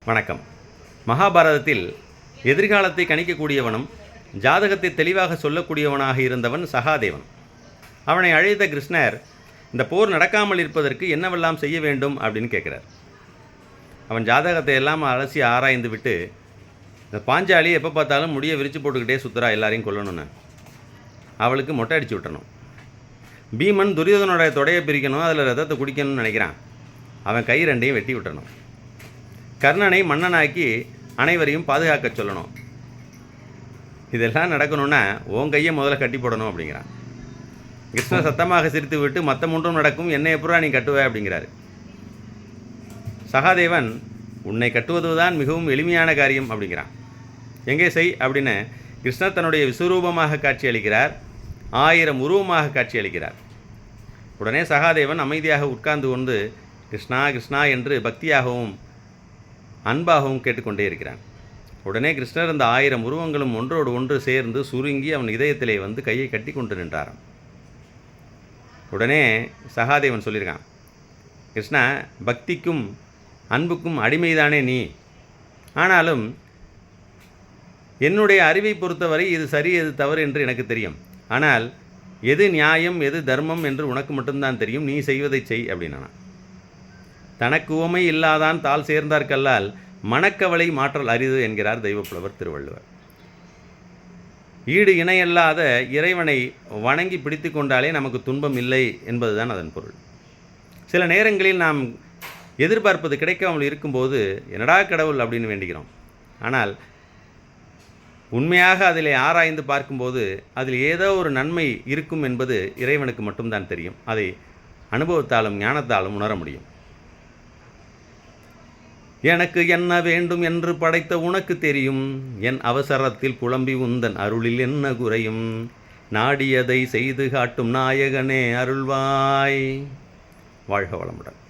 வணக்கம். மகாபாரதத்தில் எதிர்காலத்தை கணிக்கக்கூடியவனும் ஜாதகத்தை தெளிவாக சொல்லக்கூடியவனாக இருந்தவன் சகாதேவன். அவனை அழைத்த கிருஷ்ணர் இந்த போர் நடக்காமல் இருப்பதற்கு என்னவெல்லாம் செய்ய வேண்டும் அப்படின்னு கேட்குறார். அவன் ஜாதகத்தை எல்லாம் அலசி ஆராய்ந்து விட்டு, இந்த பாஞ்சாலி எப்போ பார்த்தாலும் முடியை விரித்து போட்டுக்கிட்டே சுற்றுறா, எல்லாரையும் கொல்லணும்னு, அவளுக்கு மொட்டை அடித்து விட்டணும். பீமன் துரியோதனோட தொடையை பிரிக்கணும், அதில் ரத்தத்தை குடிக்கணும்னு நினைக்கிறான், அவன் கை ரெண்டையும் வெட்டி விட்டணும். கர்ணனை மன்னனாக்கி அனைவரையும் பாதுகாக்க சொல்லணும். இதெல்லாம் நடக்கணும்னா உன் கையை முதல்ல கட்டி போடணும் அப்படிங்கிறான். கிருஷ்ணர் சத்தமாக சிரித்து விட்டு மற்ற மூன்றும் நடக்கும், என்னை எப்படா நீ கட்டுவ அப்படிங்கிறாரு. சகாதேவன் உன்னை கட்டுவதுதான் மிகவும் எளிமையான காரியம் அப்படிங்கிறான். எங்கே செய் அப்படின்னு கிருஷ்ணர் தன்னுடைய விஸ்வரூபமாக காட்சி அளிக்கிறார், 1000 உருவமாக காட்சி அளிக்கிறார். உடனே சகாதேவன் அமைதியாக உட்கார்ந்து கொண்டு கிருஷ்ணா கிருஷ்ணா என்று பக்தியாகவும் அன்பாகவும் கேட்டுக்கொண்டே இருக்கிறான். உடனே கிருஷ்ணர் அந்த 1000 உருவங்களும் ஒன்றோடு ஒன்று சேர்ந்து சுருங்கி அவன் இதயத்திலே வந்து கையை கட்டி கொண்டு நின்றாராம். உடனே சகாதேவன் சொல்லியிருக்கான், கிருஷ்ணா, பக்திக்கும் அன்புக்கும் அடிமைதானே நீ, ஆனாலும் என்னுடைய அறிவை பொறுத்தவரை இது சரி எது தவறு என்று எனக்கு தெரியும், ஆனால் எது நியாயம் எது தர்மம் என்று உனக்கு மட்டும்தான் தெரியும், நீ செய்வதை செய் அப்படின்னா. தனக்கு உவமை இல்லாதான் தாள் சேர்ந்தார்கல்லால் மனக்கவலை மாற்றல் அரிது என்கிறார் தெய்வப்புலவர் திருவள்ளுவர். ஈடு இணையல்லாத இறைவனை வணங்கி பிடித்து கொண்டாலே நமக்கு துன்பம் இல்லை என்பதுதான் அதன் பொருள். சில நேரங்களில் நாம் எதிர்பார்ப்பது கிடைக்காமல் இருக்கும்போது என்னடா கடவுள் அப்படின்னு வேண்டுகிறோம். ஆனால் உண்மையாக அதில் ஆராய்ந்து பார்க்கும்போது அதில் ஏதோ ஒரு நன்மை இருக்கும் என்பது இறைவனுக்கு மட்டும்தான் தெரியும். அதை அனுபவத்தாலும் ஞானத்தாலும் உணர முடியும். எனக்கு என்ன வேண்டும் என்று படைத்த உனக்கு தெரியும், என் அவசரத்தில் புலம்பி உந்தன் அருளில் என்ன குறையும், நாடியதை செய்து காட்டும் நாயகனே அருள்வாய். வாழ்க வளமுடன்.